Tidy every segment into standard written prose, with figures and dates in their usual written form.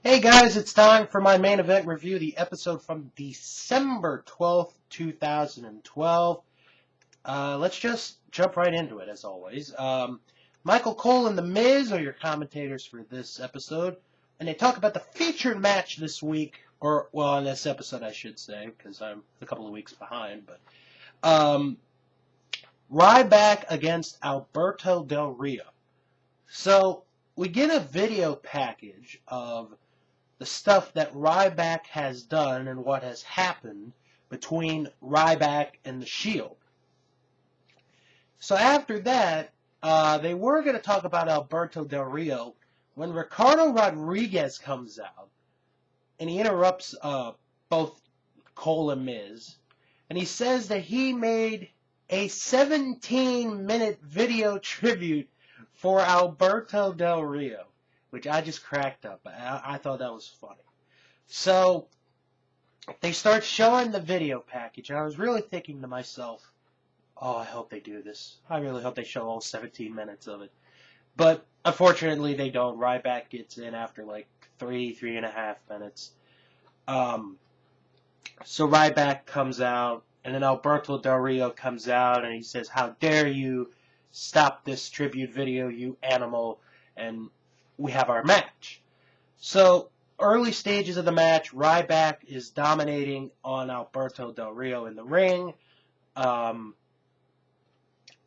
Hey guys, it's time for my main event review, the episode from December 12th, 2012. Let's just jump right into it, as always. Michael Cole and The Miz are your commentators for this episode, and they talk about the featured match this week, or, well, on this episode, I should say, because I'm a couple of weeks behind, but, Ryback against Alberto Del Rio. So, we get a video package of the stuff that Ryback has done and what has happened between Ryback and the Shield. So after that, they were going to talk about Alberto Del Rio when Ricardo Rodriguez comes out and he interrupts both Cole and Miz, and he says that he made a 17-minute video tribute for Alberto Del Rio, which I just cracked up. I thought that was funny. So, they start showing the video package, and I was really thinking to myself, oh, I hope they do this. I really hope they show all 17 minutes of it. But, unfortunately, they don't. Ryback gets in after like 3.5 minutes. So Ryback comes out, and then Alberto Del Rio comes out, and he says, how dare you stop this tribute video, you animal, and we have our match. So, early stages of the match, Ryback is dominating on Alberto Del Rio in the ring.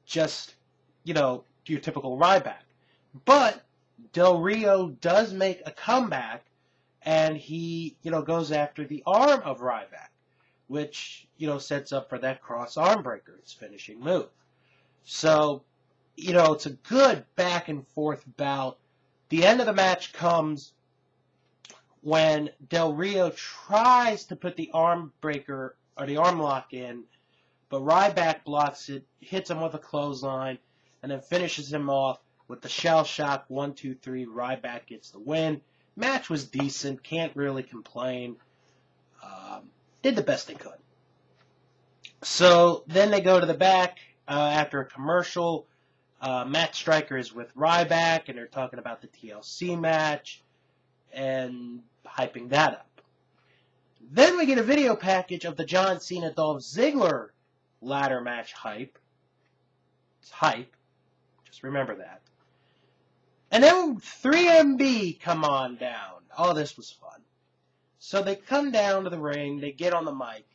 Just, your typical Ryback. But Del Rio does make a comeback, and he, goes after the arm of Ryback, which, sets up for that cross arm breaker, his finishing move. So, it's a good back and forth bout. The end of the match comes when Del Rio tries to put the arm breaker or the arm lock in, but Ryback blocks it, hits him with a clothesline, and then finishes him off with the shell shock 1, 2, 3. Ryback gets the win. Match was decent, can't really complain. Did the best they could. So then they go to the back after a commercial. Matt Striker is with Ryback, and they're talking about the TLC match and hyping that up. Then we get a video package of the John Cena Dolph Ziggler ladder match hype. It's hype. Just remember that. And then 3MB come on down. Oh, this was fun. So they come down to the ring, they get on the mic,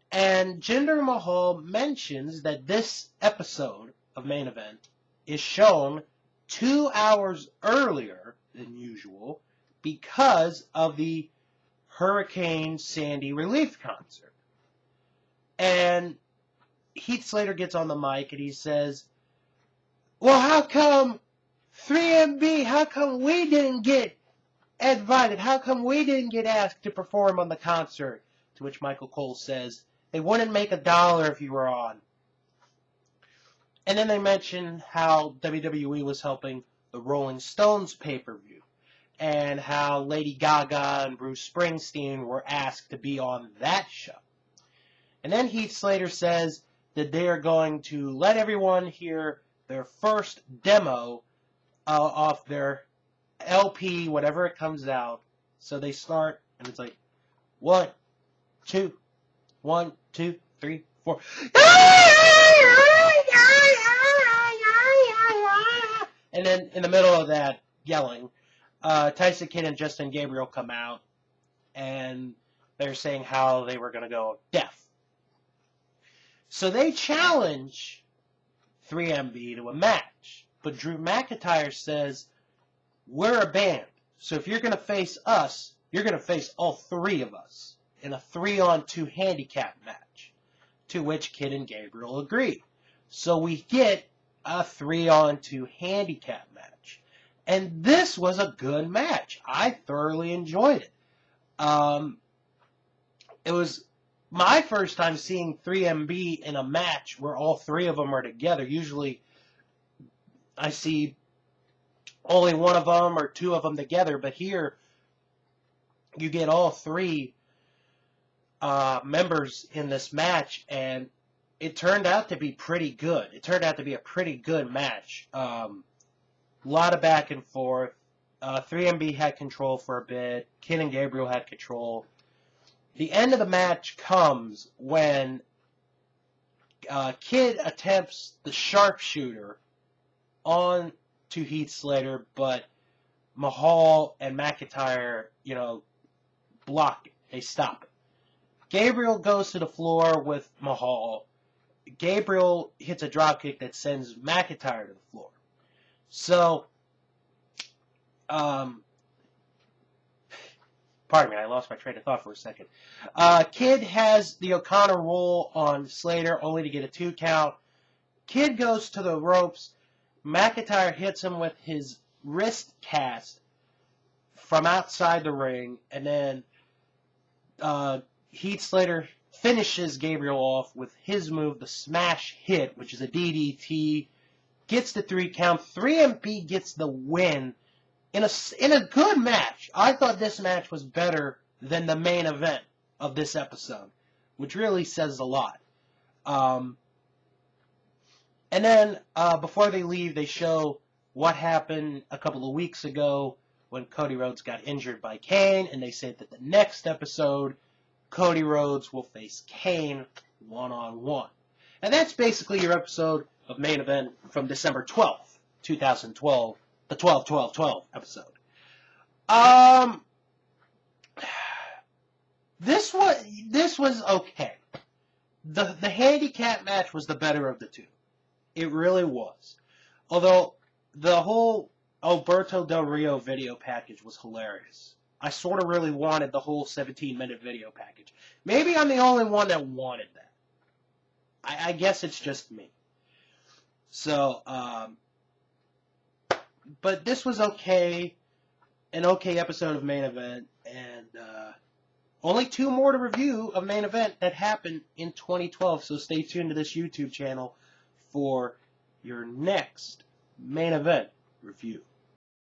and Jinder Mahal mentions that this episode of Main Event is shown 2 hours earlier than usual because of the Hurricane Sandy relief concert. And Heath Slater gets on the mic and he says, well, how come 3MB, how come we didn't get invited? How come we didn't get asked to perform on the concert? To which Michael Cole says, they wouldn't make $1 if you were on. And then they mention how WWE was helping the Rolling Stones pay-per-view, and how Lady Gaga and Bruce Springsteen were asked to be on that show. And then Heath Slater says that they are going to let everyone hear their first demo off their LP, whatever it comes out. So they start, and it's like, 1, 2, 1, 2, 3, 4. And then in the middle of that yelling, Tyson Kidd and Justin Gabriel come out, and they're saying how they were going to go deaf. So they challenge 3MB to a match. But Drew McIntyre says, we're a band. So if you're going to face us, you're going to face all 3 of us in a 3-on-2 handicap match. To which Kidd and Gabriel agree. So we get a 3-on-2 handicap match. And this was a good match. I thoroughly enjoyed it. It was my first time seeing 3MB in a match where all 3 of them are together. Usually I see only one of them or 2 of them together, but here you get all 3 members in this match, and it turned out to be pretty good. It turned out to be a pretty good match. A lot of back and forth. 3MB had control for a bit. Kid and Gabriel had control. The end of the match comes when Kid attempts the sharpshooter on to Heath Slater, but Mahal and McIntyre, block it. They stop it. Gabriel goes to the floor with Mahal. Gabriel hits a dropkick that sends McIntyre to the floor. So, pardon me, I lost my train of thought for a second. Kid has the O'Connor roll on Slater, only to get a 2 count. Kid goes to the ropes. McIntyre hits him with his wrist cast from outside the ring, and then Heath Slater finishes Gabriel off with his move, the smash hit, which is a DDT, gets the 3 count. 3MP gets the win in a good match. I thought this match was better than the main event of this episode, which really says a lot. And then before they leave, they show what happened a couple of weeks ago when Cody Rhodes got injured by Kane, and they said that the next episode, Cody Rhodes will face Kane one-on-one. And that's basically your episode of Main Event from December 12th, 2012, the 12-12-12 episode. This was okay. The handicap match was the better of the two. It really was. Although the whole Alberto Del Rio video package was hilarious. I sort of really wanted the whole 17-minute video package. Maybe I'm the only one that wanted that. I guess it's just me. So, but this was okay. An okay episode of Main Event. And only 2 more to review of Main Event that happened in 2012. So stay tuned to this YouTube channel for your next Main Event review.